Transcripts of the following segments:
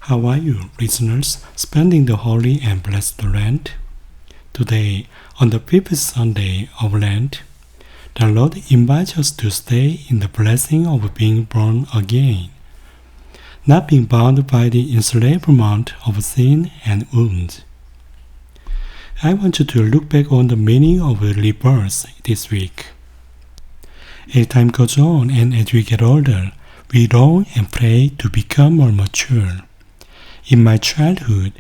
How are you, listeners, spending the holy and blessed Lent? Today, on the fifth Sunday of Lent, the Lord invites us to stay in the blessing of being born again, not being bound by the enslavement of sin and wounds. I want you to look back on the meaning of rebirth this week. As time goes on and as we get older, we long and pray to become more mature. In my childhood,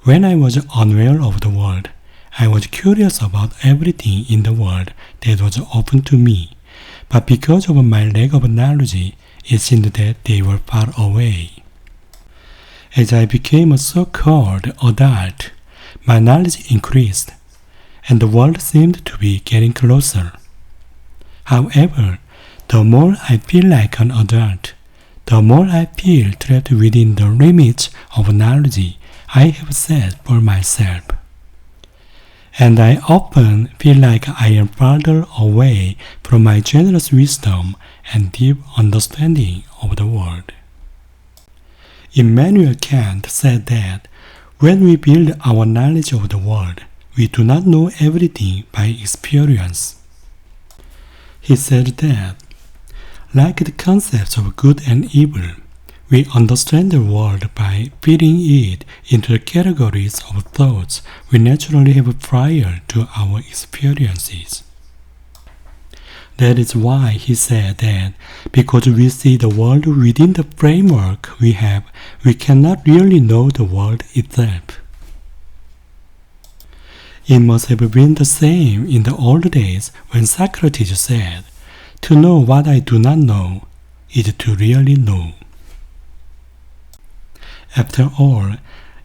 when I was unaware of the world, I was curious about everything in the world that was open to me, but because of my lack of knowledge, it seemed that they were far away. As I became a so-called adult, my knowledge increased, and the world seemed to be getting closer. However, the more I feel like an adult, the more I feel trapped within the limits of knowledge I have set for myself. And I often feel like I am farther away from my generous wisdom and deep understanding of the world. Immanuel Kant said that when we build our knowledge of the world, we do not know everything by experience. He said that, like the concepts of good and evil, we understand the world by fitting it into the categories of thoughts we naturally have prior to our experiences. That is why he said that because we see the world within the framework we have, we cannot really know the world itself. It must have been the same in the old days when Socrates said, "To know what I do not know is to really know." After all,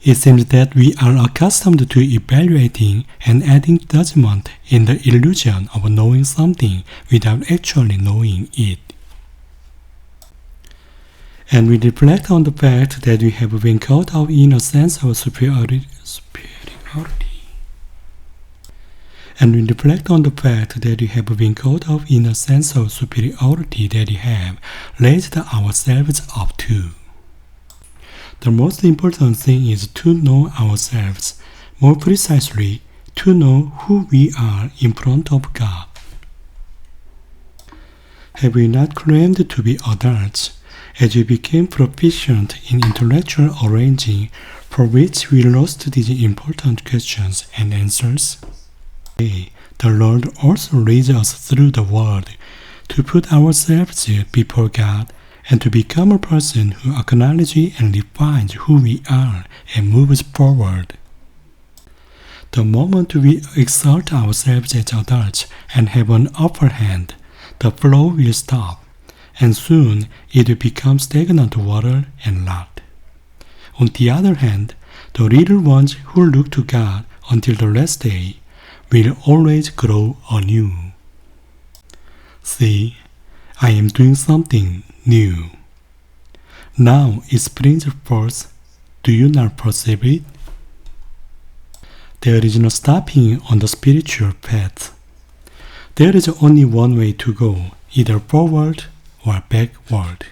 it seems that we are accustomed to evaluating and adding judgment in the illusion of knowing something without actually knowing it. And we reflect on the fact that we have been caught up in a sense of superiority. And we reflect on the fact that we have been caught up in a sense of superiority that we have raised ourselves up to. The most important thing is to know ourselves, more precisely, to know who we are in front of God. Have we not claimed to be adults as we became proficient in intellectual arranging, for which we lost these important questions and answers? The Lord also leads us through the world to put ourselves before God and to become a person who acknowledges and defines who we are and moves forward. The moment we exalt ourselves as adults and have an upper hand, the flow will stop, and soon it will become stagnant water and rot. On the other hand, the little ones who look to God until the last day will always grow anew. See, I am doing something new. Now it springs forth. Do you not perceive it? There is no stopping on the spiritual path. There is only one way to go, either forward or backward.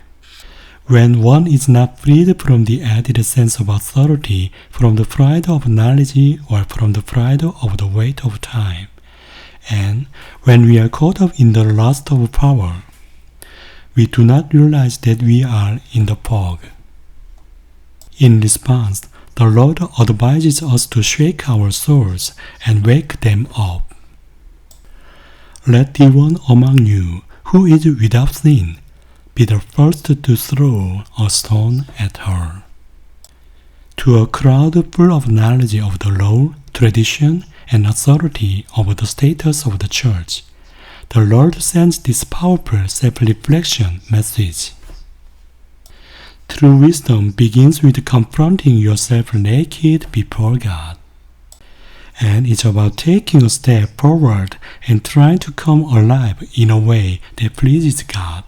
When one is not freed from the added sense of authority, from the pride of knowledge, or from the pride of the weight of time, and when we are caught up in the lust of power, we do not realize that we are in the fog. In response, the Lord advises us to shake our souls and wake them up. Let the one among you who is without sin be the first to throw a stone at her. To a crowd full of knowledge of the law, tradition, and authority of the status of the church, the Lord sends this powerful self-reflection message. True wisdom begins with confronting yourself naked before God, and it's about taking a step forward and trying to come alive in a way that pleases God.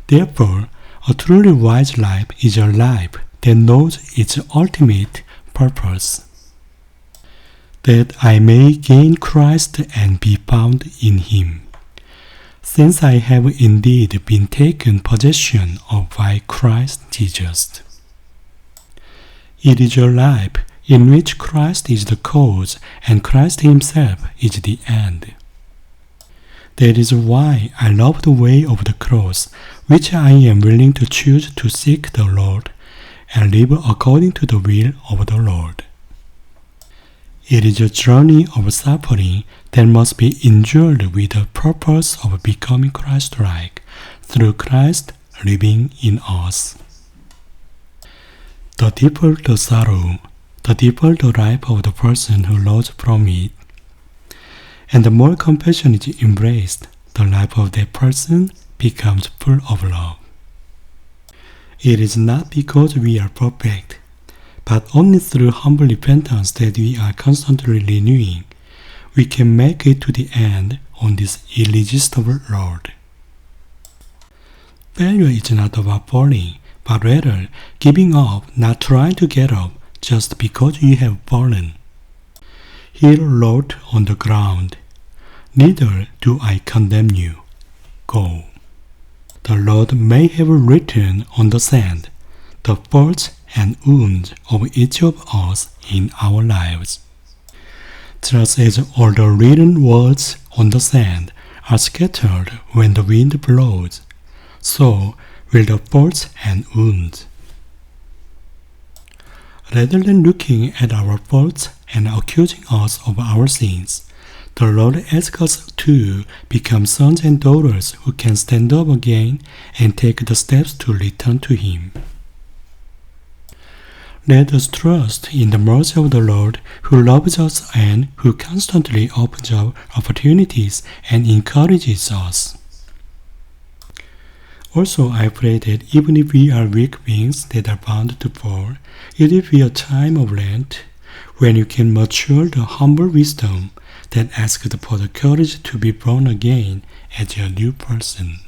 Therefore, a truly wise life is a life that knows its ultimate purpose, that I may gain Christ and be found in Him, since I have indeed been taken possession of by Christ Jesus. It is a life in which Christ is the cause and Christ Himself is the end. That is why I love the way of the cross, which I am willing to choose to seek the Lord and live according to the will of the Lord. It is a journey of suffering that must be endured with the purpose of becoming Christ-like through Christ living in us. The deeper the sorrow, the deeper the life of the person who lost from it, and the more compassion is embraced, the life of that person becomes full of love. It is not because we are perfect, but only through humble repentance that we are constantly renewing, we can make it to the end on this irresistible road. Failure is not about falling, but rather giving up, not trying to get up just because you have fallen. He wrote on the ground, "Neither do I condemn you. Go." The Lord may have written on the sand the faults and wounds of each of us in our lives. Just as all the written words on the sand are scattered when the wind blows, so will the faults and wounds. Rather than looking at our faults and accusing us of our sins, the Lord asks us to become sons and daughters who can stand up again and take the steps to return to Him. Let us trust in the mercy of the Lord who loves us and who constantly opens up opportunities and encourages us. Also, I pray that even if we are weak beings that are bound to fall, it will be a time of Lent when you can mature the humble wisdom that asks for the courage to be born again as a new person.